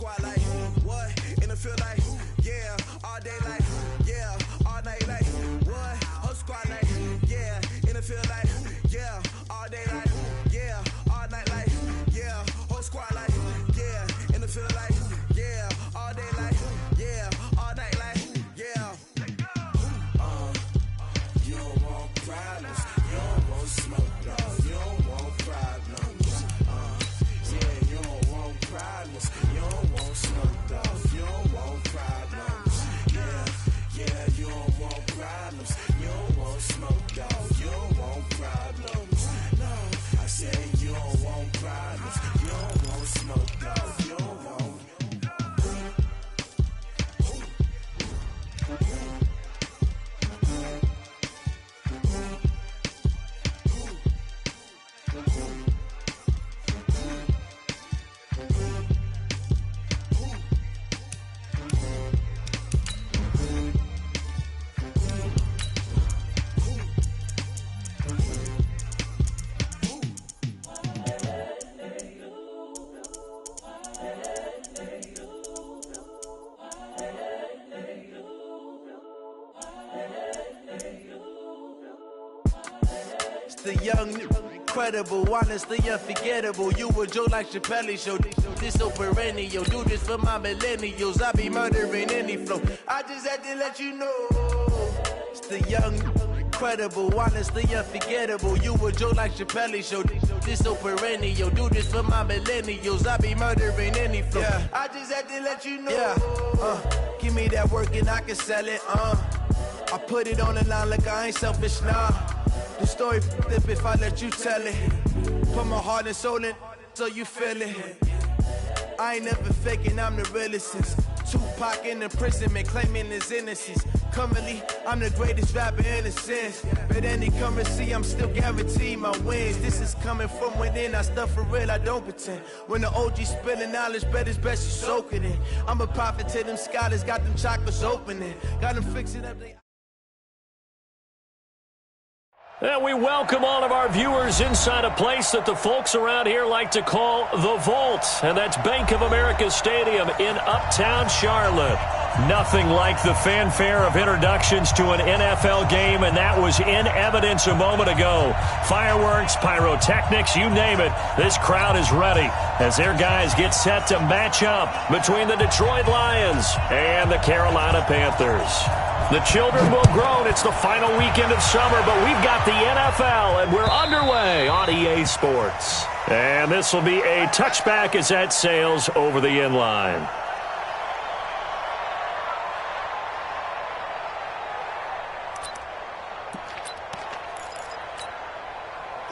squad like, what? In the field like, yeah. All day like, yeah. All night like, what? Whole squad like, yeah. In the field like, yeah. All day like, yeah. All night like, yeah. Whole squad like, yeah. In the field like, yeah. All day like, yeah. All night like, yeah. You don't want problems. You don't want smoke, dog. You don't want problems. Yeah, you don't want problems. You don't want smoke, dog. You don't want problems. Yeah, you don't want problems. You don't want smoke, dog. You don't want problems. No, I said you don't want problems. You don't want smoke, dog. You don't want. The young, incredible, honestly unforgettable. You a Joe like Chappelle show. This so perennial. Do this for my millennials. I be murdering any flow. I just had to let you know. It's the young, incredible, honestly unforgettable. You a Joe like Chappelle show. This so perennial. Do this for my millennials. I be murdering any flow. Yeah. I just had to let you know. Yeah. Give me that work and I can sell it. I put it on the line like I ain't selfish, nah. The story flip if I let you tell it. Put my heart and soul in so you feel it. I ain't never faking, I'm the realest since Tupac in imprisonment, claiming his innocence. Currently, I'm the greatest rapper in a sense. But any currency, I'm still guaranteed my wins. This is coming from within, I stuff for real, I don't pretend. When the OG spilling knowledge, bet it's best you soak it in. I'm a prophet to them scholars, got them chakras opening. Got them fixing up they... And we welcome all of our viewers inside a place that the folks around here like to call the Vault. And that's Bank of America Stadium in Uptown Charlotte. Nothing like the fanfare of introductions to an NFL game, and that was in evidence a moment ago. Fireworks, pyrotechnics, you name it. This crowd is ready as their guys get set to match up between the Detroit Lions and the Carolina Panthers. The children will groan. It's the final weekend of summer, but we've got the NFL, and we're underway on EA Sports. And this will be a touchback as that sails over the inline.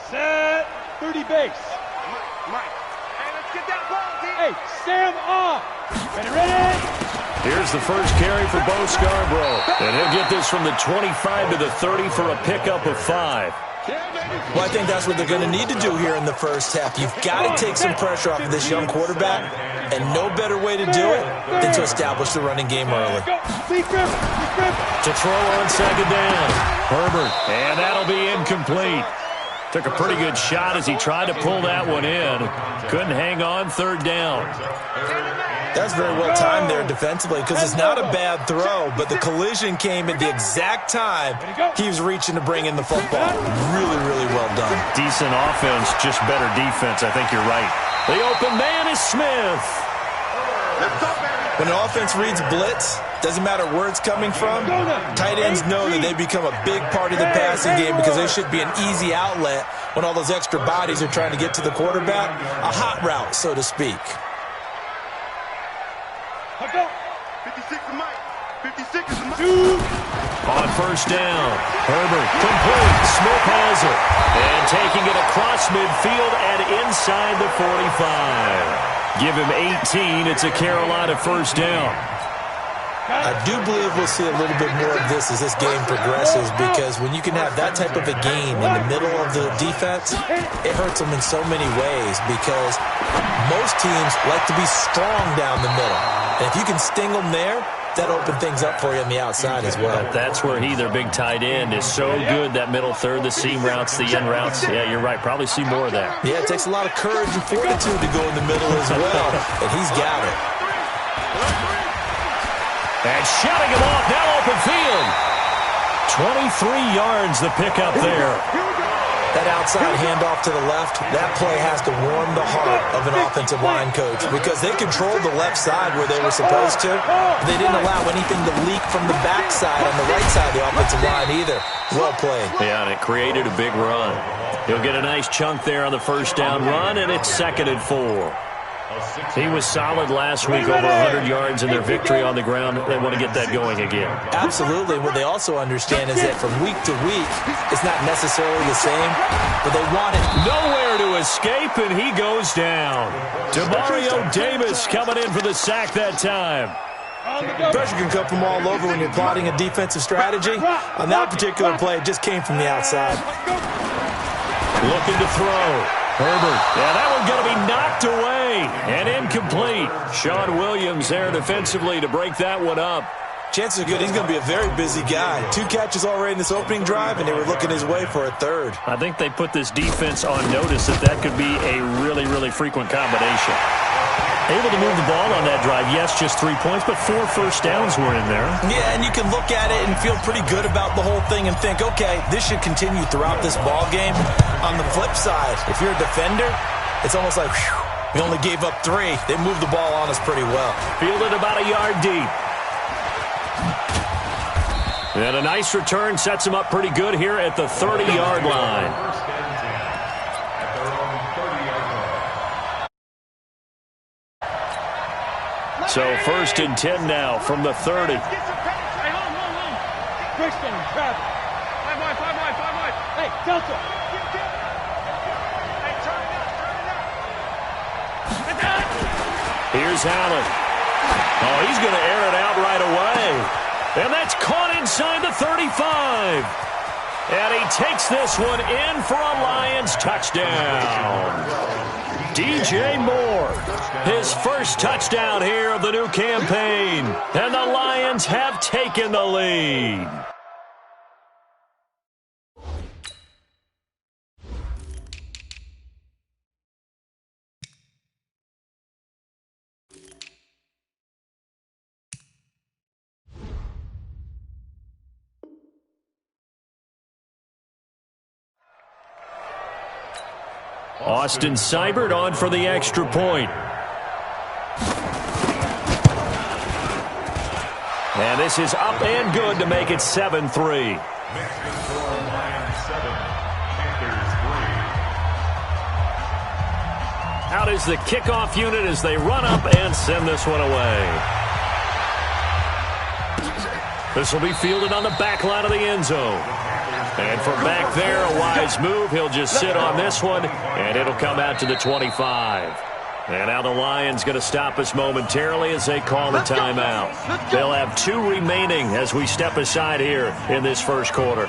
Set, 30 base. Mike. Hey, let's get that ball, D. Hey, Sam off. Ready? Here's the first carry for Bo Scarborough. And he'll get this from the 25 to the 30 for a pickup of 5. Well, I think that's what they're going to need to do here in the first half. You've got to take some pressure off of this young quarterback, and no better way to do it than to establish the running game early. To throw on second down. Herbert, and that'll be incomplete. Took a pretty good shot as he tried to pull that one in. Couldn't hang on third down. That's very well timed there defensively because it's not a bad throw, but the collision came at the exact time he was reaching to bring in the football. Really, really well done. Decent offense, just better defense. I think you're right. The open man is Smith. When an offense reads blitz, doesn't matter where it's coming from, tight ends know that they become a big part of the passing game because they should be an easy outlet when all those extra bodies are trying to get to the quarterback. A hot route, so to speak. 56 is Mike. 56 is Mike. On first down, Herbert complete. Smith has it. And taking it across midfield and inside the 45. Give him 18. It's a Carolina first down. I do believe we'll see a little bit more of this as this game progresses because when you can have that type of a game in the middle of the defense, it hurts them in so many ways because most teams like to be strong down the middle. And if you can sting them there, that opens things up for you on the outside as well. That's where their big tight end, is so good, that middle third, the seam routes, the in routes. Yeah, you're right. Probably see more of that. Yeah, it takes a lot of courage and fortitude to go in the middle as well, and he's got it. And shutting him off, now open field. 23 yards the pickup there. That outside handoff to the left, that play has to warm the heart of an offensive line coach because they controlled the left side where they were supposed to. But they didn't allow anything to leak from the backside on the right side of the offensive line either. Well played. Yeah, and it created a big run. He'll get a nice chunk there on the first down run, and it's 2nd and 4. He was solid last week, over 100 yards in their victory on the ground. They want to get that going again. Absolutely. What they also understand is that from week to week, it's not necessarily the same, but they want it. Nowhere to escape, and he goes down. Demario Davis coming in for the sack that time. Pressure can come from all over when you're plotting a defensive strategy. On that particular play, it just came from the outside. Looking to throw. Herbert. Yeah, that one going to be knocked away and incomplete. Sean Williams there defensively to break that one up. Chances are good he's going to be a very busy guy. 2 catches already in this opening drive, and they were looking his way for a 3rd. I think they put this defense on notice that could be a really, really frequent combination. Able to move the ball on that drive. Yes, just 3 points, but 4 first downs were in there. Yeah, and you can look at it and feel pretty good about the whole thing and think, okay, this should continue throughout this ball game. On the flip side, if you're a defender, it's almost like, whew, we only gave up 3. They moved the ball on us pretty well. Fielded about a yard deep. And a nice return sets him up pretty good here at the 30-yard line. So 1st and 10 now from the 30. Hey, Brickstone, traffic. 5 wide. Hey, Delta. Hey, turn it up. Here's Allen. Oh, he's going to air it out right away. And that's caught inside the 35. And he takes this one in for a Lions touchdown. DJ Moore, his first touchdown here of the new campaign. And the Lions have taken the lead. Austin Seibert on for the extra point. And this is up and good to make it 7-3. Out is the kickoff unit as they run up and send this one away. This will be fielded on the back line of the end zone. And from back there, a wise move. He'll just sit on this one, and it'll come out to the 25. And now the Lions going to stop us momentarily as they call the timeout. They'll have 2 remaining as we step aside here in this first quarter.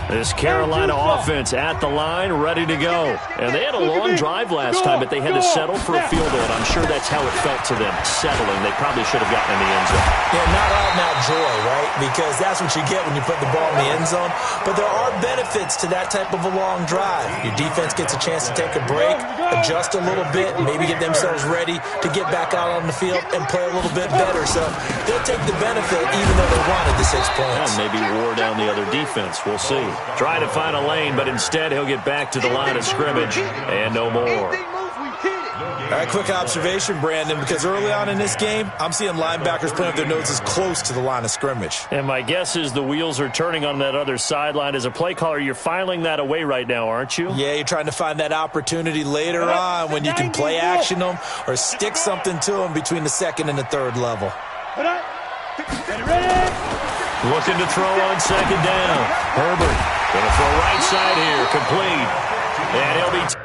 This Carolina offense at the line, ready to go. And they had a long drive last time, but they had to settle for a field goal. And I'm sure that's how it felt to them, settling. They probably should have gotten in the end zone. Yeah, not out-and-out joy, right? Because that's what you get when you put the ball in the end zone. But there are benefits to that type of a long drive. Your defense gets a chance to take a break, adjust a little bit, and maybe get themselves ready to get back out on the field and play a little bit better. So they'll take the benefit even though they wanted the 6 points. And maybe wore down the other defense. We'll see. Try to find a lane, but instead he'll get back to the line of scrimmage and no more. All right, quick observation, Brandon, because early on in this game, I'm seeing linebackers putting up their noses close to the line of scrimmage. And my guess is the wheels are turning on that other sideline. As a play caller, you're filing that away right now, aren't you? Yeah, you're trying to find that opportunity later on when you can play action them or stick something to them between the 2nd and the 3rd level. Looking to throw on 2nd down. Herbert going to throw right side here, complete. And he'll be...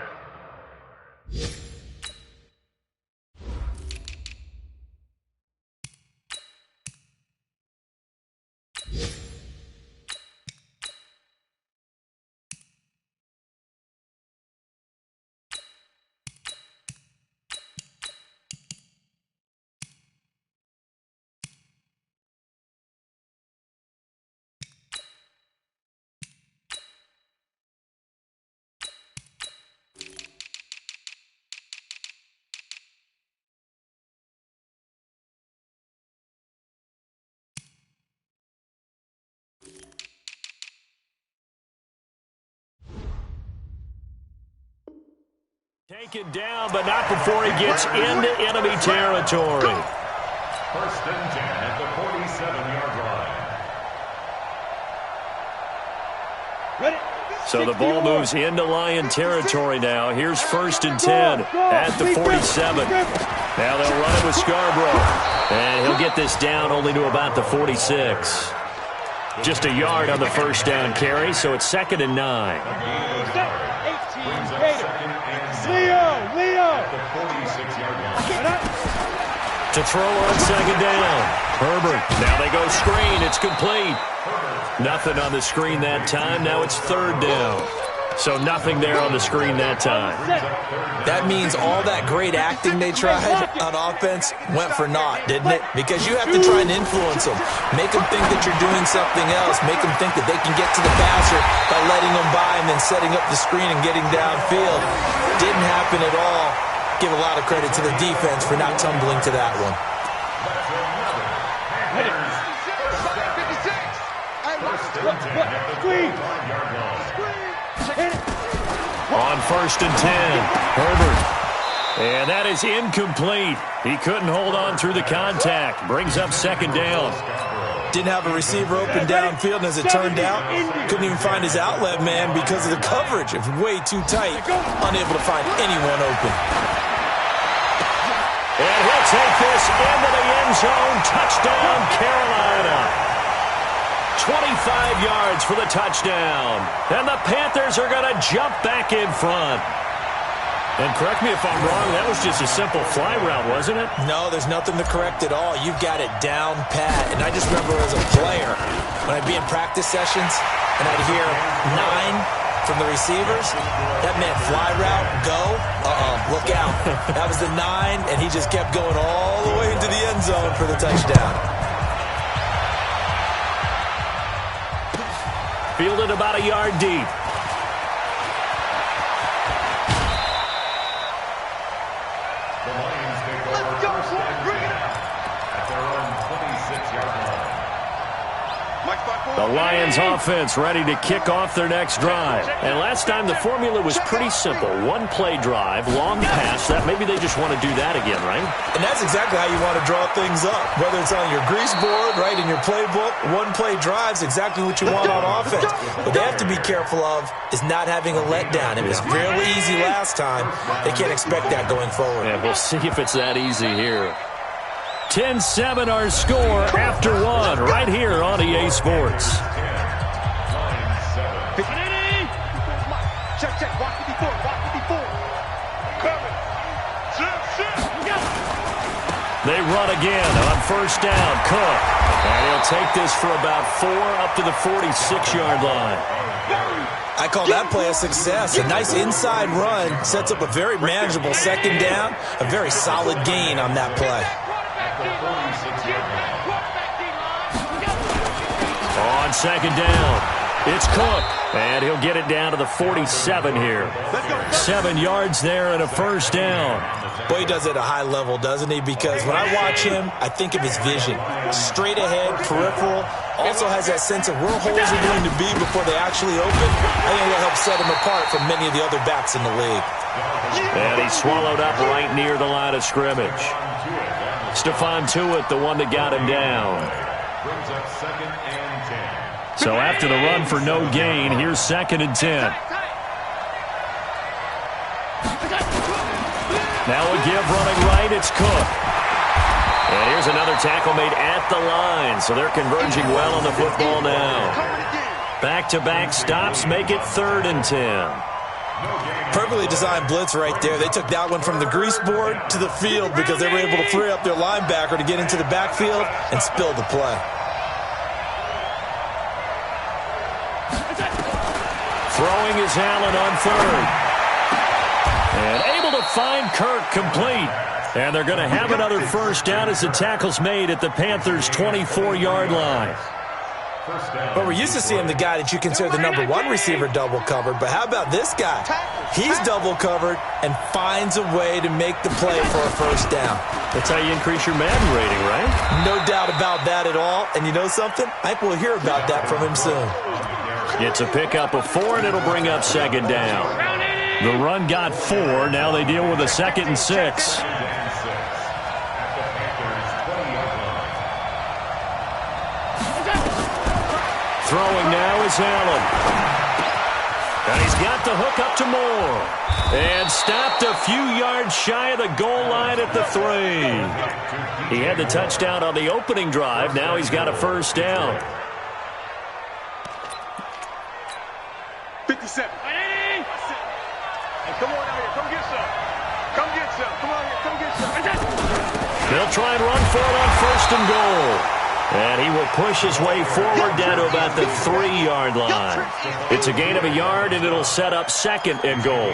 Taken down, but not before he gets into enemy territory. First and 10 at the 47-yard line. Ready? So the ball moves into Lion territory now. Here's first and 10 at the 47. Now they'll run it with Scarborough. And he'll get this down only to about the 46. Just a yard on the first down carry, so it's 2nd and 9. Leo! To throw on 2nd down. Herbert. Now they go screen. It's complete. Nothing on the screen that time. Now it's 3rd down. So nothing there on the screen that time. That means all that great acting they tried on offense went for naught, didn't it? Because you have to try and influence them. Make them think that you're doing something else. Make them think that they can get to the passer by letting them by and then setting up the screen and getting downfield. Didn't happen at all. Give a lot of credit to the defense for not tumbling to that one. On 1st and 10, Herbert. And that is incomplete. He couldn't hold on through the contact. Brings up 2nd down. Didn't have a receiver open downfield, and as it turned out, couldn't even find his outlet man because of the coverage. It was way too tight, unable to find anyone open. And he'll take this into the end zone. Touchdown, Carolina. 25 yards for the touchdown. And the Panthers are going to jump back in front. And correct me if I'm wrong, that was just a simple fly route, wasn't it? No, there's nothing to correct at all. You've got it down pat. And I just remember as a player, when I'd be in practice sessions and I'd hear 9 from the receivers, that meant fly route, go, look out. That was the 9, and he just kept going all the way into the end zone for the touchdown. Fielded about a yard deep. The Lions take over first and 10 at their own 26-yard line. The Lions offense ready to kick off their next drive. And last time the formula was pretty simple. 1-play drive, long pass. That maybe they just want to do that again, right? And that's exactly how you want to draw things up. Whether it's on your grease board, right, in your playbook, 1-play drive's exactly what you want on offense. What they have to be careful of is not having a letdown. It was fairly easy last time. They can't expect that going forward. And we'll see if it's that easy here. 10-7 our score after 1 right here on EA Sports. Check. Walk 54. Coming. They run again on first down. Cook. And he'll take this for about 4 up to the 46-yard line. I call that play a success. A nice inside run sets up a very manageable 2nd down. A very solid gain on that play. On 2nd down, it's Cook. And he'll get it down to the 47 here. 7 yards there and a first down. Boy, he does it at a high level, doesn't he? Because when I watch him, I think of his vision. Straight ahead, peripheral. Also has that sense of where holes are going to be before they actually open. I think that'll help set him apart from many of the other backs in the league. And he's swallowed up right near the line of scrimmage. Stephon Tuitt, the one that got him down. Brings up 2nd and 10. So after the run for no gain, here's 2nd and 10. Now a give running right, it's Cook. And here's another tackle made at the line, so they're converging well on the football now. Back-to-back stops make it 3rd and 10. Perfectly designed blitz right there. They took that one from the grease board to the field because they were able to free up their linebacker to get into the backfield and spill the play. Throwing is Allen on 3rd. And able to find Kirk complete. And they're going to have another first down as the tackle's made at the Panthers' 24-yard line. But we're used to seeing the guy that you consider the number 1 receiver double covered. But how about this guy? He's double covered and finds a way to make the play for a first down. That's how you increase your Madden rating, right? No doubt about that at all. And you know something? I think we'll hear about that from him soon. It's a pickup of 4, and it'll bring up 2nd down. The run got 4. Now they deal with a 2nd and 6. Throwing now is Allen. And he's got the hook up to Moore. And stopped a few yards shy of the goal line at the 3. He had the touchdown on the opening drive. Now he's got a first down. 57. Hey, come on out here. Come get some. Come get some. Come on here. Come get some. They'll try and run for it on 1st and goal. And he will push his way forward down to about the 3-yard line. It's a gain of a yard, and it'll set up 2nd and goal.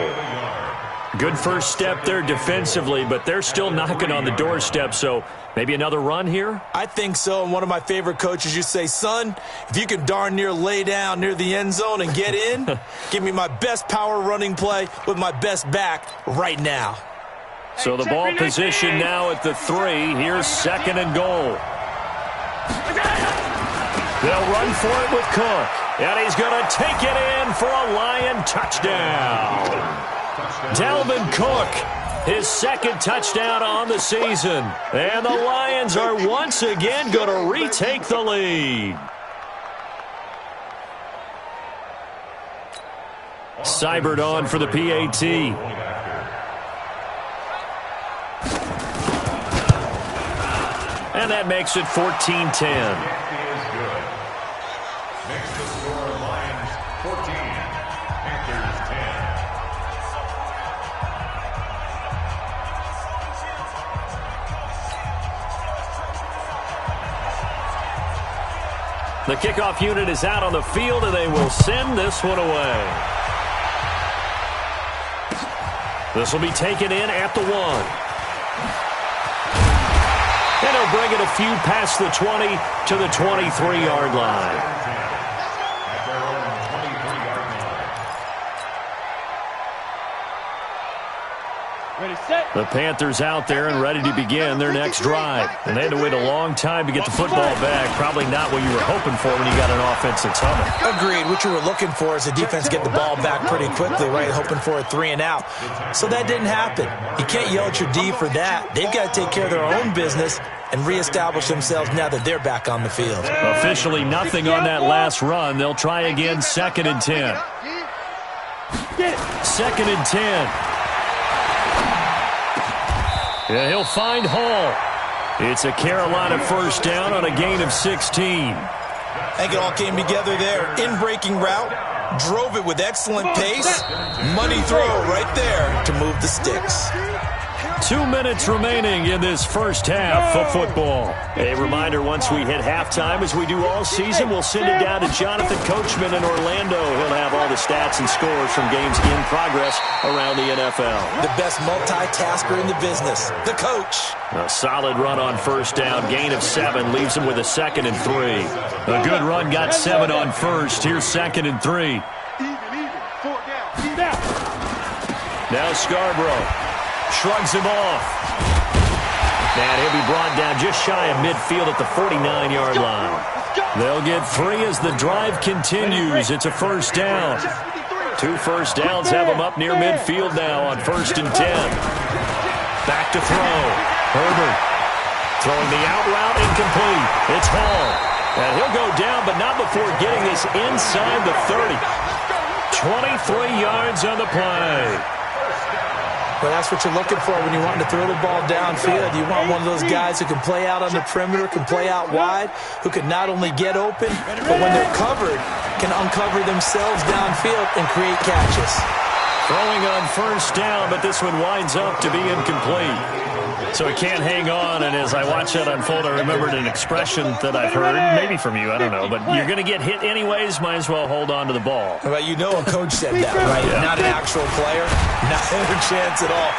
Good first step there defensively, but they're still knocking on the doorstep, so maybe another run here? I think so, and one of my favorite coaches used to say, son, if you can darn near lay down near the end zone and get in, give me my best power running play with my best back right now. So the ball position now at the 3. Here's 2nd and goal. They'll run for it with Cook. And he's going to take it in for a Lion touchdown. Dalvin Cook, his 2nd touchdown on the season. And the Lions are once again going to retake the lead. Seibert on for the PAT. And that makes it 14-10. The kickoff unit is out on the field, and they will send this one away. This will be taken in at the 1. And he'll bring it a few past the 20 to the 23-yard line. The Panthers out there and ready to begin their next drive. And they had to wait a long time to get the football back. Probably not what you were hoping for when you got an offense that's humming. Agreed. What you were looking for is the defense get the ball back pretty quickly, right? Hoping for a 3 and out. So that didn't happen. You can't yell at your D for that. They've got to take care of their own business and reestablish themselves now that they're back on the field. Officially nothing on that last run. They'll try again 2nd and 10. 2nd and 10. Yeah, he'll find Hall. It's a Carolina first down on a gain of 16. I think it all came together there. In-breaking route, drove it with excellent pace. Money throw right there to move the sticks. 2 minutes remaining in this first half of football. A reminder, once we hit halftime, as we do all season, we'll send it down to Jonathan Coachman in Orlando. He'll have all the stats and scores from games in progress around the NFL. The best multitasker in the business, the coach. A solid run on first down. Gain of 7 leaves him with a 2nd and 3. A good run got 7 on first. Here's 2nd and 3. Now Scarborough shrugs him off. And he'll be brought down just shy of midfield at the 49-yard line. They'll get 3 as the drive continues. It's a first down. 2 first downs have them up near midfield now on 1st and 10. Back to throw. Herbert throwing the out route incomplete. It's Hall. And he'll go down, but not before getting this inside the 30. 23 yards on the play. Well, that's what you're looking for when you want to throw the ball downfield. You want one of those guys who can play out on the perimeter, can play out wide, who can not only get open, but when they're covered, can uncover themselves downfield and create catches. Throwing on first down, but this one winds up to be incomplete. So it can't hang on, and as I watch that unfold, I remembered an expression that I've heard, maybe from you, I don't know, but you're going to get hit anyways, might as well hold on to the ball. Well, you know a coach said that, right? Yeah. Not an actual player, not a chance at all.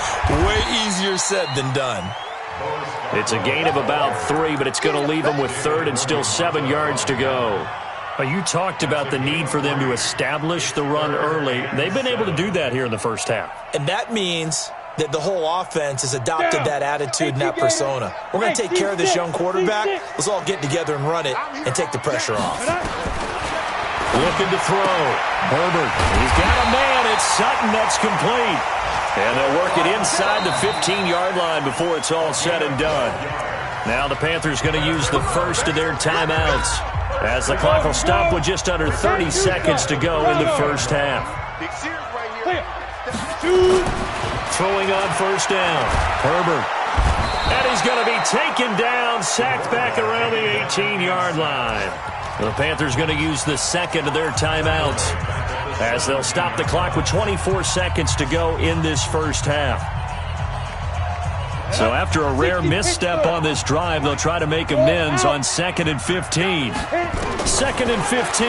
Way easier said than done. It's a gain of about 3, but it's going to leave them with 3rd and still 7 yards to go. You talked about the need for them to establish the run early. They've been able to do that here in the first half. And that means that the whole offense has adopted that attitude and that persona. We're going to take care of this young quarterback. Let's all get together and run it and take the pressure off. Looking to throw. Herbert. He's got a man. It's Sutton. That's complete. And they'll work it inside the 15-yard line before it's all said and done. Now the Panthers going to use the first of their timeouts, as the clock will stop with just under 30 seconds to go in the first half. Throwing on first down. Herbert. And he's going to be taken down, sacked back around the 18-yard line. The Panthers going to use the second of their timeouts, as they'll stop the clock with 24 seconds to go in this first half. So after a rare misstep on this drive, they'll try to make amends on 2nd and 15. 2nd and 15.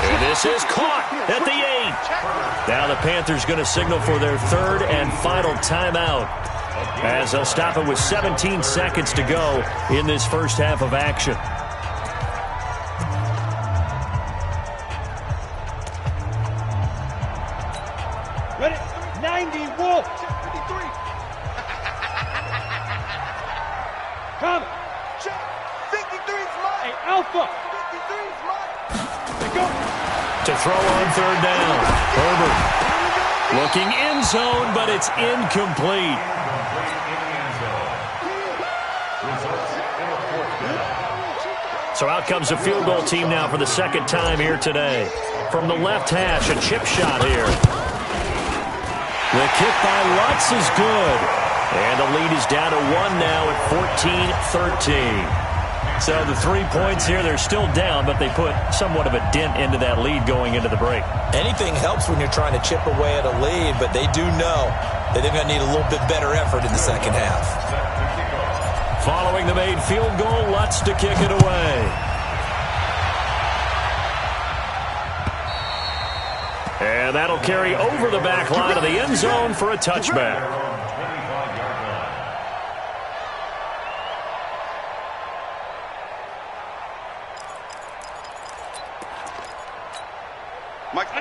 And this is caught at the 8. Now the Panthers going to signal for their third and final timeout, as they'll stop it with 17 seconds to go in this first half of action. Ready? 90, Wolf. 53. Come. 53 is mine. Hey, Alpha. 53 is mine. Go. To throw on third down. Herbert looking end zone, but it's incomplete. So out comes a field goal team now for the second time here today. From the left hash, a chip shot here. The kick by Lutz is good. And the lead is down to 1 now at 14-13. So the 3 points here, they're still down, but they put somewhat of a dent into that lead going into the break. Anything helps when you're trying to chip away at a lead, but they do know that they're going to need a little bit better effort in the second half. Following the made field goal, Lutz to kick it away. And that'll carry over the back line of the end zone for a touchback.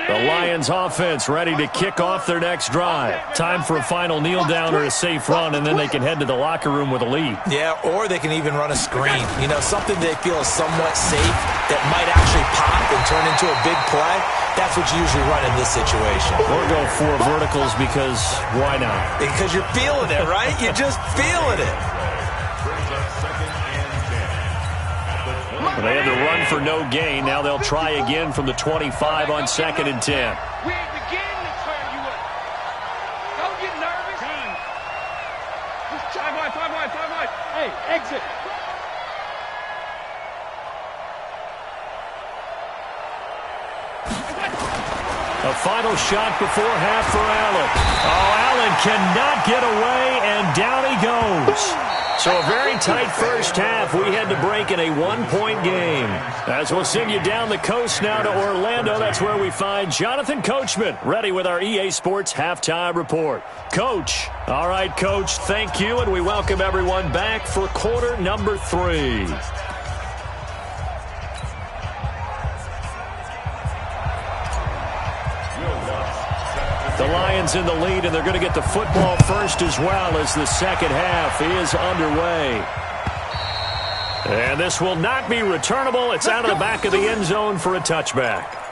The Lions offense ready to kick off their next drive. Time for a final kneel down or a safe run, and then they can head to the locker room with a lead. Yeah, or they can even run a screen. You know, something they feel is somewhat safe that might actually pop and turn into a big play. That's what you usually run in this situation. Or go 4 verticals, because why not? Because you're feeling it, right? You're just feeling it. They had to run for no gain. Now they'll try again from the 25 on 2nd and 10. We ain't beginning to turn you up. Don't get nervous. Just 5 wide. Hey, exit. A final shot before half for Allen. Oh, Allen cannot get away, and down he goes. So a very tight first half. We had to break in a 1-point game. As we'll send you down the coast now to Orlando, that's where we find Jonathan Coachman, ready with our EA Sports Halftime Report. Coach. All right, Coach, thank you, and we welcome everyone back for quarter number 3. The Lions in the lead, and they're going to get the football first as well as the second half is underway. And this will not be returnable. It's out of the back of the end zone for a touchback.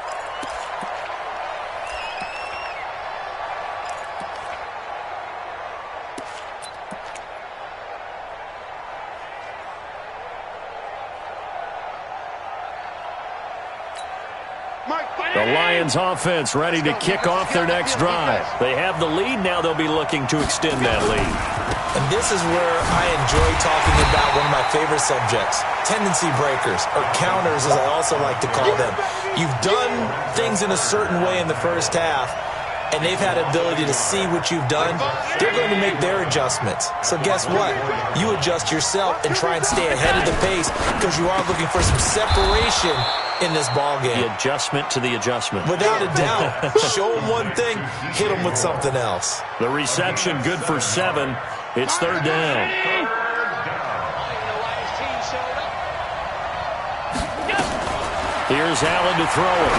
The Lions offense ready to kick off their next drive. They have the lead now. They'll be looking to extend that lead. And this is where I enjoy talking about one of my favorite subjects, tendency breakers, or counters as I also like to call them. You've done things in a certain way in the first half, and they've had the ability to see what you've done. They're going to make their adjustments. So guess what? You adjust yourself and try and stay ahead of the pace, because you are looking for some separation in this ball game. The adjustment to the adjustment. Without a doubt. Show them one thing, hit them with something else. The reception good for 7. It's third down. Here's Allen to throw it.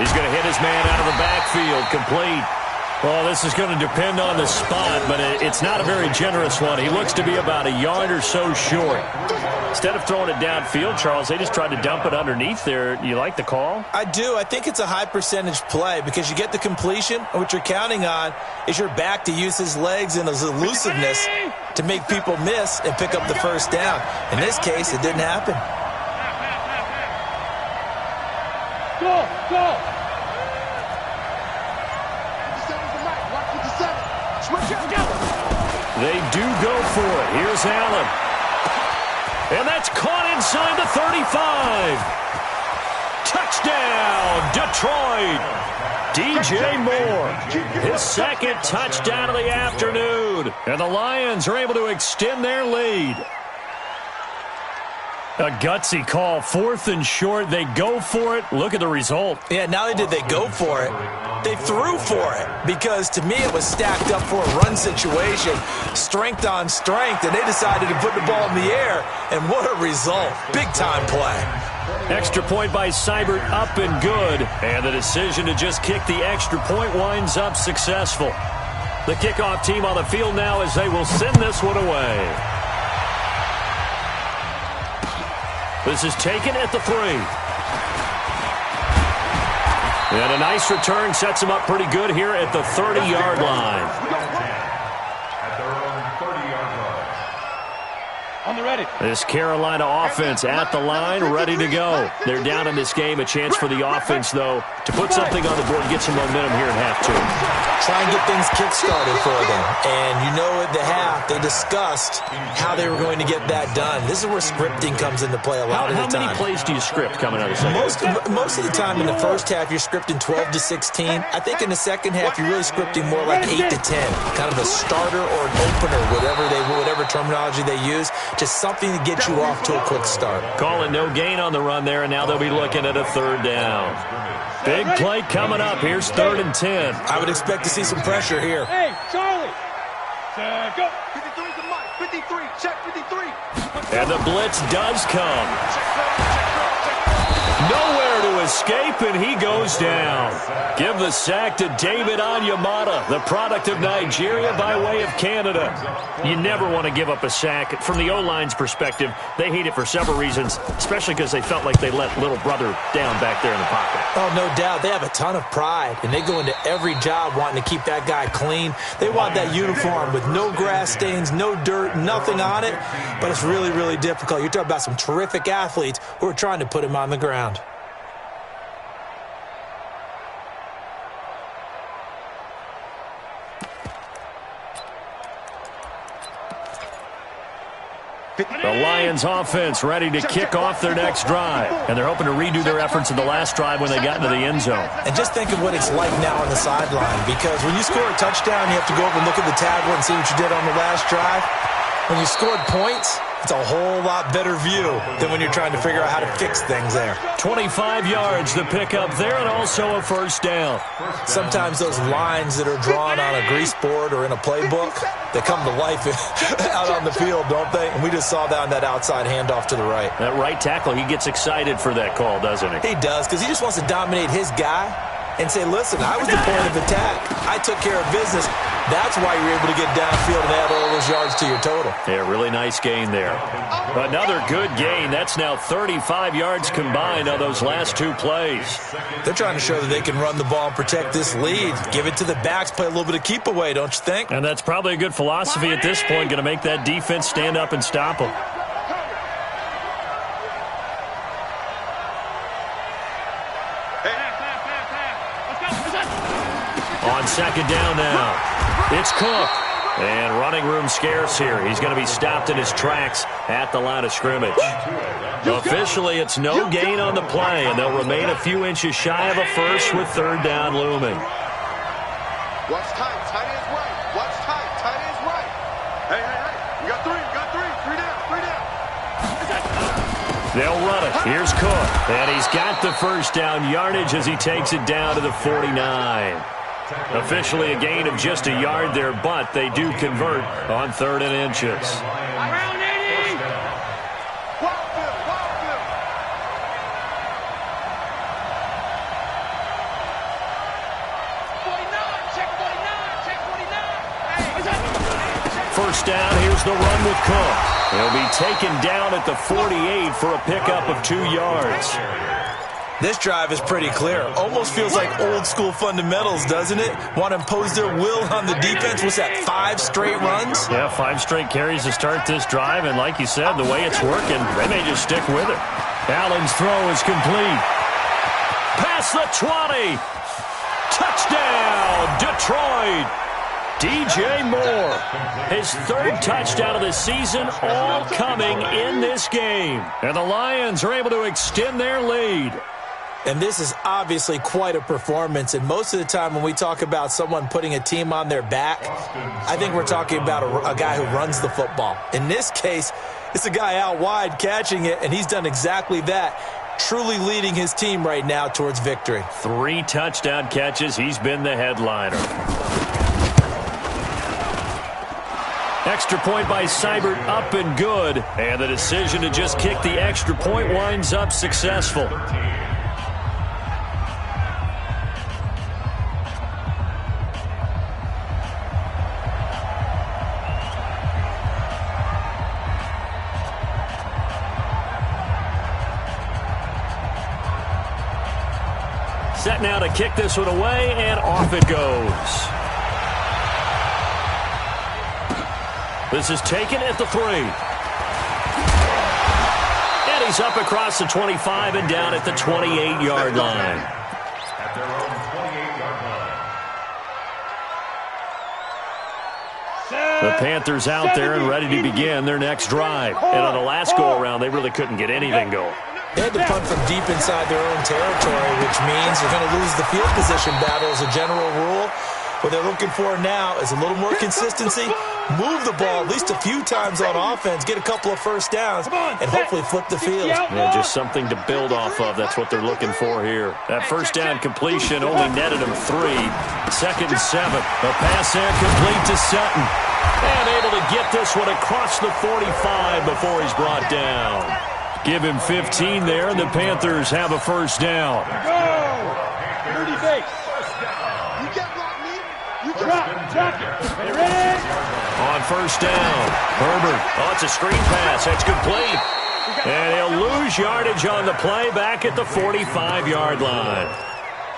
He's going to hit his man out of the backfield. Complete. Well, this is going to depend on the spot, but it's not a very generous one. He looks to be about a yard or so short. Instead of throwing it downfield, Charles, they just tried to dump it underneath there. You like the call? I do. I think it's a high percentage play because you get the completion, and what you're counting on is your back to use his legs and his elusiveness to make people miss and pick up the first down. In this case, it didn't happen. Go, go. They do go for it. Here's Allen. And that's caught inside the 35. Touchdown, Detroit. DJ Moore, his second touchdown of the afternoon. And the Lions are able to extend their lead. A gutsy call, 4th and short. They go for it. Look at the result. Yeah, not only did they go for it, they threw for it because to me it was stacked up for a run situation, strength on strength, and they decided to put the ball in the air, and what a result. Big-time play. Extra point by Seibert, up and good, and the decision to just kick the extra point winds up successful. The kickoff team on the field now as they will send this one away. This is taken at the 3. And a nice return sets him up pretty good here at the 30-yard line. At their own 30-yard line. On the ready. This Carolina offense at the line, ready to go. They're down in this game. A chance for the offense, though, to put something on the board, get some momentum here at half 2. Try and get things kick-started for them. And you know at the half, they discussed how they were going to get that done. This is where scripting comes into play a lot of the time. How many plays do you script coming out of the second? Most of the time in the first half, you're scripting 12 to 16. I think in the second half, you're really scripting more like 8 to 10. Kind of a starter or an opener, whatever terminology they use. Just something to get you off to a quick start. Calling no gain on the run there, and now they'll be looking at a 3rd down. Big play coming up. Here's 3rd and 10. I would expect to see some pressure here. Hey, Charlie. Go. 53 to Mike. 53. Check 53. And the blitz does come. Nowhere to escape, and he goes down. Give the sack to David Onyemata, the product of Nigeria by way of Canada. You never want to give up a sack. From the O-line's perspective, they hate it for several reasons, especially because they felt like they let little brother down back there in the pocket. Oh, no doubt. They have a ton of pride, and they go into every job wanting to keep that guy clean. They want that uniform with no grass stains, no dirt, nothing on it, but it's really, really difficult. You're talking about some terrific athletes who are trying to put him on the ground. The Lions offense ready to kick off their next drive. And they're hoping to redo their efforts in the last drive when they got into the end zone. And just think of what it's like now on the sideline, because when you score a touchdown, you have to go over and look at the tablet and see what you did on the last drive. When you scored points, it's a whole lot better view than when you're trying to figure out how to fix things there. 25 yards to pick up there, and also a 1st down. Sometimes those lines that are drawn on a grease board or in a playbook, they come to life out on the field, don't they? And we just saw that on that outside handoff to the right. That right tackle, he gets excited for that call, doesn't he? He does, because he just wants to dominate his guy and say, listen, I was the point of attack. I took care of business. That's why you're able to get downfield and add all those yards to your total. Yeah, really nice gain there. Another good gain. That's now 35 yards combined on those last 2 plays. They're trying to show that they can run the ball and protect this lead. Give it to the backs, play a little bit of keep away, don't you think? And that's probably a good philosophy at this point, going to make that defense stand up and stop them. On 2nd down now. It's Cook. And running room scarce here. He's going to be stopped in his tracks at the line of scrimmage. Officially, it's no gain on the play, and they'll remain a few inches shy of a first with 3rd down looming. Watch tight. Tight is right. Watch tight. Tight is right. Hey. We got 3. We got 3. 3 down. They'll run it. Here's Cook. And he's got the 1st down yardage as he takes it down to the 49. Officially a gain of just a yard there, but they do convert on 3rd and inches. Around 80. Check 49. first down. Here's the run with Cook. He'll be taken down at the 48 for a pickup of 2 yards. This drive is pretty clear. Almost feels like old school fundamentals, doesn't it? Want to impose their will on the defense. What's that, 5 straight runs? Yeah, 5 straight carries to start this drive. And like you said, the way it's working, they may just stick with it. Allen's throw is complete. Past the 20. Touchdown, Detroit. DJ Moore, his 3rd touchdown of the season, all coming in this game. And the Lions are able to extend their lead. And this is obviously quite a performance. And most of the time when we talk about someone putting a team on their back, I think we're talking about a guy who runs the football. In this case, it's a guy out wide catching it, and he's done exactly that, truly leading his team right now towards victory. 3 touchdown catches. He's been the headliner. Extra point by Seibert, up and good. And the decision to just kick the extra point winds up successful. Set now to kick this one away, and off it goes. This is taken at the 3. And he's up across the 25 and down at the 28-yard line. At their own 28-yard line. The Panthers out there and ready to begin their next drive. And on the last go-around, they really couldn't get anything going. They had to punt from deep inside their own territory, which means they're going to lose the field position battle as a general rule. What they're looking for now is a little more consistency, move the ball at least a few times on offense, get a couple of first downs, and hopefully flip the field. Yeah, just something to build off of. That's what they're looking for here. That first down completion only netted them 3. 2nd and 7. The pass there complete to Sutton. And able to get this one across the 45 before he's brought down. Give him 15 there, and the Panthers have a first down. Dirty base. You get block me. You drop it. Are you ready? On first down, Herbert. Oh, it's a screen pass. That's complete. And he'll lose yardage on the play back at the 45-yard line.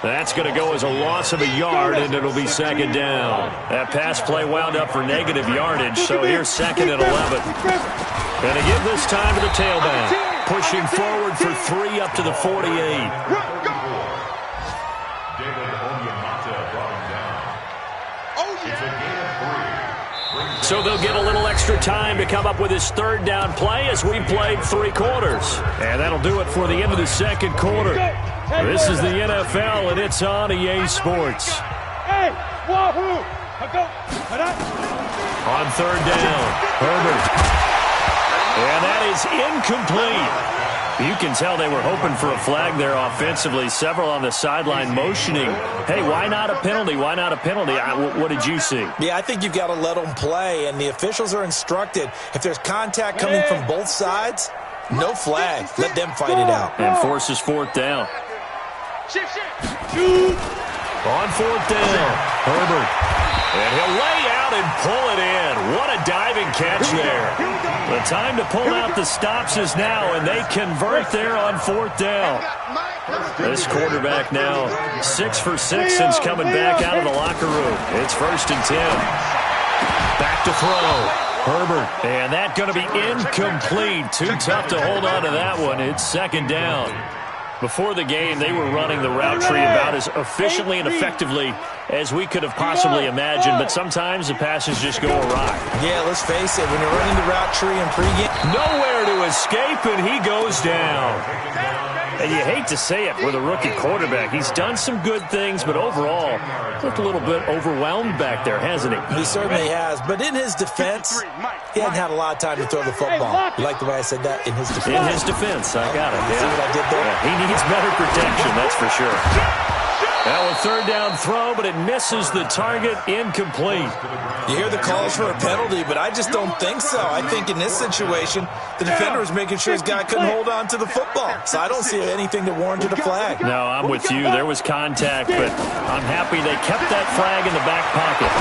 That's going to go as a loss of a yard, and it'll be 2nd down. That pass play wound up for negative yardage, so here's 2nd and 11. And to give this time to the tailback. Pushing forward for 3 up to the 48. So they'll get a little extra time to come up with his 3rd down play as we played 3 quarters. And that'll do it for the end of the 2nd quarter. This is the NFL, and it's on EA Sports. On 3rd down, Herbert. And that is incomplete. You can tell they were hoping for a flag there offensively. Several on the sideline motioning. Hey, why not a penalty? Why not a penalty? What did you see? Yeah, I think you've got to let them play, and the officials are instructed. If there's contact coming from both sides, no flag. Let them fight it out. And forces 4th down. On 4th down, Herbert. And he'll lay out and pull it in. What a diving catch there. The time to pull out the stops is now, and they convert there on 4th down. This quarterback now 6 for 6 since coming back out of the locker room. It's 1st and 10. Back to throw. Herbert. And that going to be incomplete. Too tough to hold on to that one. It's 2nd down. Before the game, they were running the route tree about as efficiently and effectively as we could have possibly imagined, but sometimes the passes just go awry. Yeah, let's face it, when you're running the route tree in pregame, nowhere to escape, and he goes down. And you hate to say it with a rookie quarterback. He's done some good things, but overall, looked a little bit overwhelmed back there, hasn't he? He certainly has. But in his defense, he hadn't had a lot of time to throw the football. You like the way I said that? In his defense. In his defense, I got it. You see what I did there? Yeah, he needs better protection, that's for sure. Now a 3rd down throw, but it misses the target, incomplete. You hear the calls for a penalty, but I just don't think so. I think in this situation, the defender was making sure his guy couldn't hold on to the football. So I don't see anything that warranted a flag. No, I'm with you. There was contact, but I'm happy they kept that flag in the back pocket.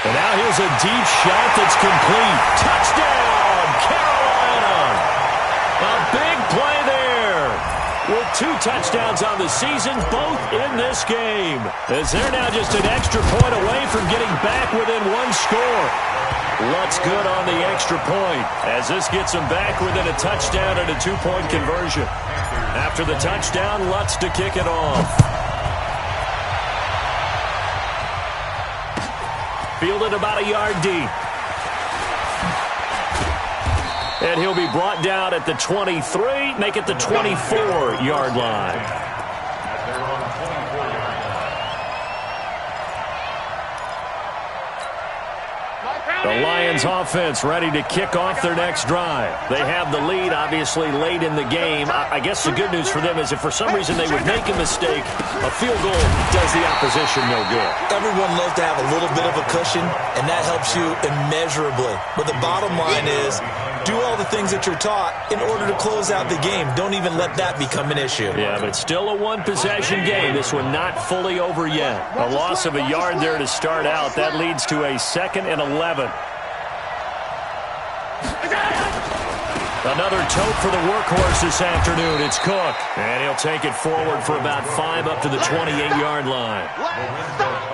And now here's a deep shot that's complete. Touchdown, Carolina! A big play there. With 2 touchdowns on the season, both in this game. As they're now just an extra point away from getting back within 1 score. Lutz good on the extra point, as this gets them back within a touchdown and a 2-point conversion. After the touchdown, Lutz to kick it off. Fielded about a yard deep. And he'll be brought down at the 23, make it the 24-yard line. The Lions offense ready to kick off their next drive. They have the lead, obviously, late in the game. I guess the good news for them is if for some reason they would make a mistake, a field goal does the opposition no good. Everyone loves to have a little bit of a cushion, and that helps you immeasurably. But the bottom line is, do all the things that you're taught in order to close out the game. Don't even let that become an issue. Yeah, but it's still a 1-possession game. This one not fully over yet. A loss of a yard there to start out. That leads to a 2nd and 11. Another tote for the workhorse this afternoon. It's Cook. And he'll take it forward for about 5 up to the 28-yard line.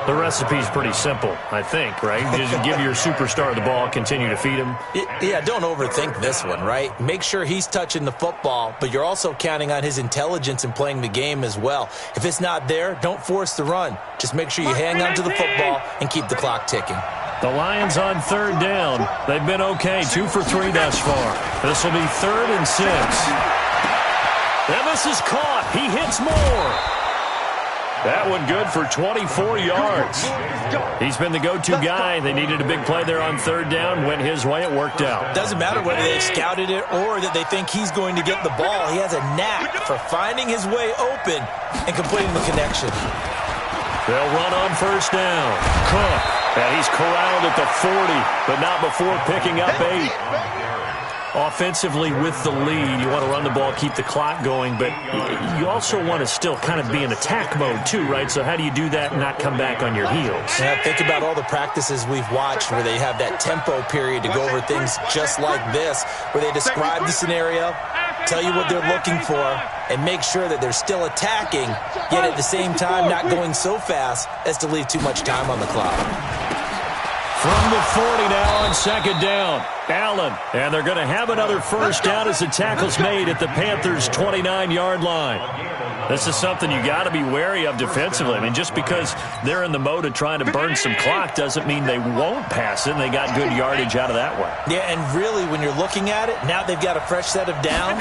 The recipe's pretty simple, I think, right? Just give your superstar the ball, continue to feed him. Yeah, don't overthink this one, right? Make sure he's touching the football, but you're also counting on his intelligence in playing the game as well. If it's not there, don't force the run. Just make sure you hang on to the football and keep the clock ticking. The Lions on 3rd down. They've been okay, 2 for 3 thus far. This will be 3rd and 6. And this is caught. He hits more. That one good for 24 yards. He's been the go-to guy. They needed a big play there on 3rd down. Went his way. It worked out. Doesn't matter whether they've scouted it or that they think he's going to get the ball. He has a knack for finding his way open and completing the connection. They'll run on 1st down. Cook. And he's corralled at the 40, but not before picking up 8. Offensively with the lead, you want to run the ball, keep the clock going, but you also want to still kind of be in attack mode too, right? So how do you do that and not come back on your heels? Yeah, think about all the practices we've watched where they have that tempo period to go over things just like this, where they describe the scenario, tell you what they're looking for, and make sure that they're still attacking, yet at the same time not going so fast as to leave too much time on the clock. From the 40 now on 2nd down. Allen. And they're going to have another 1st down as the tackle's made at the Panthers' 29-yard line. This is something you got to be wary of defensively. I mean, just because they're in the mode of trying to burn some clock doesn't mean they won't pass it, and they got good yardage out of that one. Yeah, and really, when you're looking at it, now they've got a fresh set of downs.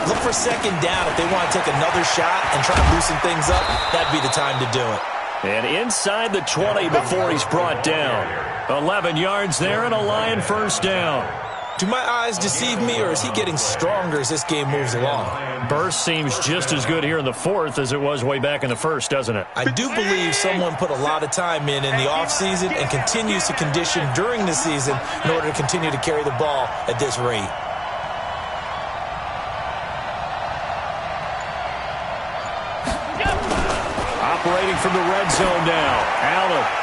Look for 2nd down. If they want to take another shot and try to loosen things up, that'd be the time to do it. And inside the 20 before he's brought down. 11 yards there and a Lion 1st down. Do my eyes deceive me, or is he getting stronger as this game moves along? Burst seems just as good here in the 4th as it was way back in the 1st, doesn't it? I do believe someone put a lot of time in the offseason and continues to condition during the season in order to continue to carry the ball at this rate. Operating from the red zone now. Allen.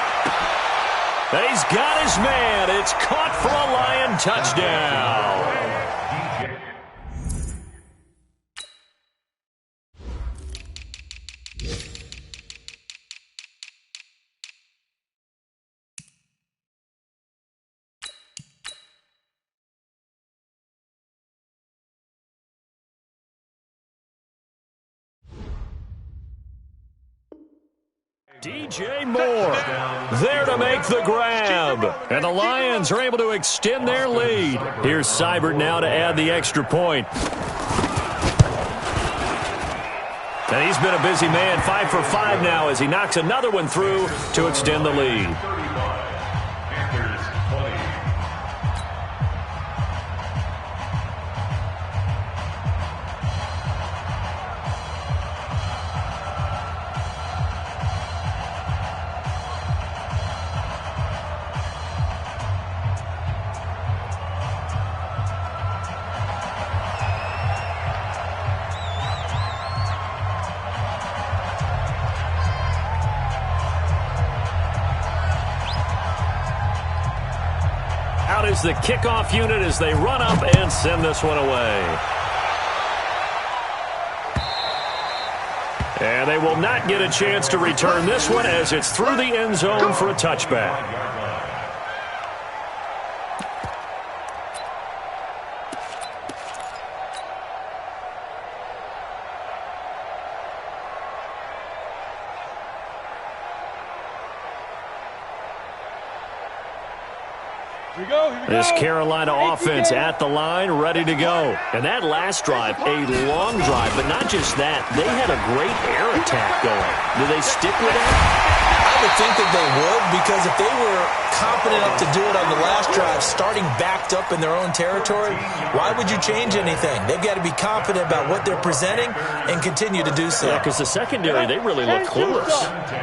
He's got his man. It's caught for a Lion touchdown. DJ Moore there to make the grab. And the Lions are able to extend their lead. Here's Seibert now to add the extra point. And he's been a busy man, 5 for 5 now as he knocks another one through to extend the lead. is the kickoff unit as they run up and send this one away. And they will not get a chance to return this one as it's through the end zone for a touchback. This Carolina offense at the line, ready to go. And that last drive, a long drive, but not just that. They had a great air attack going. Do they stick with it? I would think that they would, because if they were competent enough to do it on the last drive, starting backed up in their own territory, why would you change anything? They've got to be confident about what they're presenting and continue to do so. Yeah, because the secondary, they really look clueless.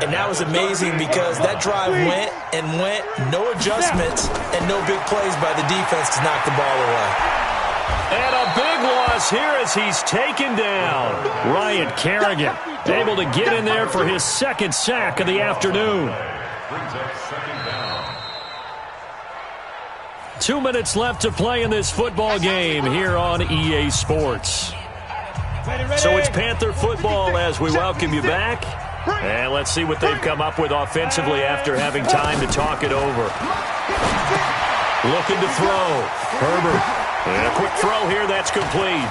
And that was amazing because that drive went and went, no adjustments and no big plays by the defense to knock the ball away. And a big loss here as he's taken down. Ryan Kerrigan able to get in there for his second sack of the afternoon. 2 minutes left to play in this football game here on EA Sports. So it's Panther football as we welcome you back. And let's see what they've come up with offensively after having time to talk it over. Looking to throw. Herbert. And a quick throw here that's complete.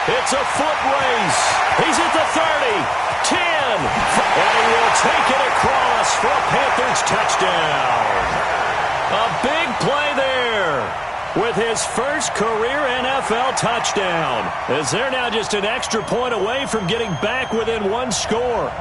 It's a foot race. He's at the 30, 10, and he will take it across for a Panthers touchdown. A big play there with his first career NFL touchdown, as they're now just an extra point away from getting back within one score.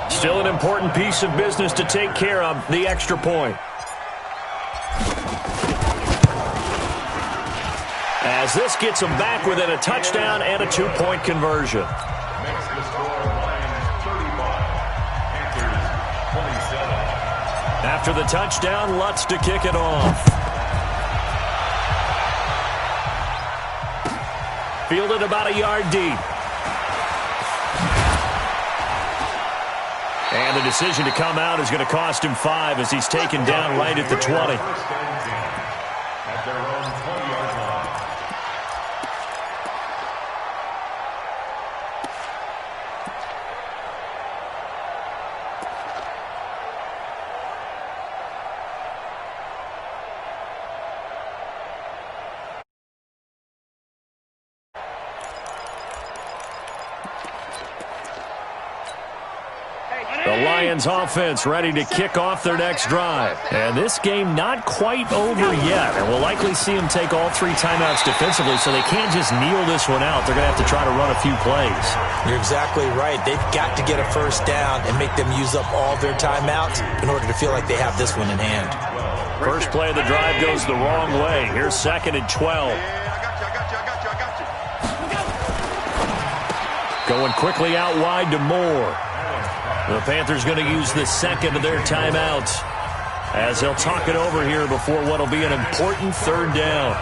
Still an important piece of business to take care of, the extra point. As this gets them back within a touchdown and a 2-point conversion. Makes the score Lions 35, Panthers 27. After the touchdown, Lutz to kick it off. Fielded about a yard deep. And the decision to come out is going to cost him 5 as he's taken down right at the 20. At their own 20-yard line. The Lions offense ready to kick off their next drive. And this game not quite over yet. And we'll likely see them take all 3 timeouts defensively, so they can't just kneel this one out. They're going to have to try to run a few plays. You're exactly right. They've got to get a first down and make them use up all their timeouts in order to feel like they have this one in hand. First play of the drive goes the wrong way. Here's 2nd and 12. Going quickly out wide to Moore. The Panthers going to use the second of their timeouts as they'll talk it over here before what will be an important 3rd down.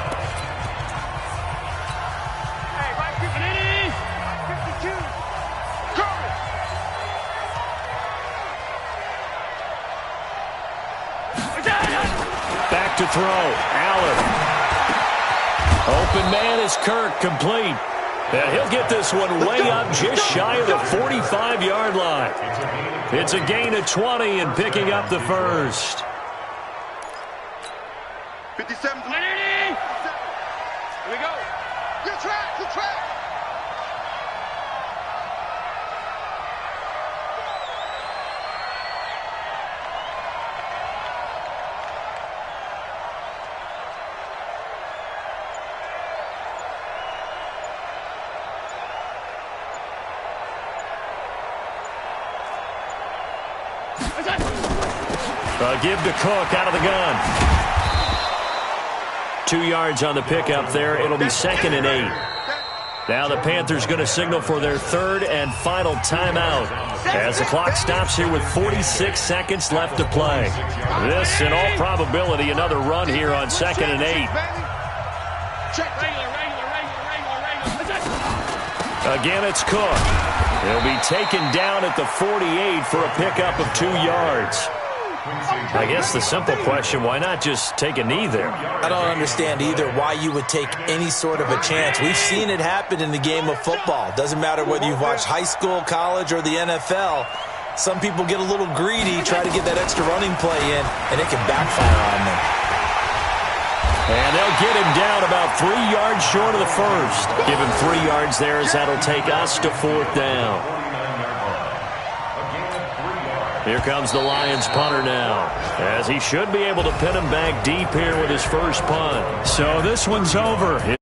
Back to throw. Allen. Open man is Kirk, complete. And he'll get this one way up just shy of the 45-yard line. It's a gain of 20 and picking up the first. 57. Here we go. Good track, good track. Give to Cook out of the gun. 2 yards on the pickup there. It'll be 2nd and 8. Now the Panthers going to signal for their 3rd and final timeout as the clock stops here with 46 seconds left to play. This, in all probability, another run here on 2nd and 8. Again, it's Cook. He'll be taken down at the 48 for a pickup of 2 yards. I guess the simple question, why not just take a knee there? I don't understand either why you would take any sort of a chance. We've seen it happen in the game of football. Doesn't matter whether you've watched high school, college, or the NFL. Some people get a little greedy, try to get that extra running play in, and it can backfire on them. And they'll get him down about 3 yards short of the first. Give him 3 yards there as that'll take us to 4th down. Here comes the Lions punter now, as he should be able to pin him back deep here with his first punt. So this one's over.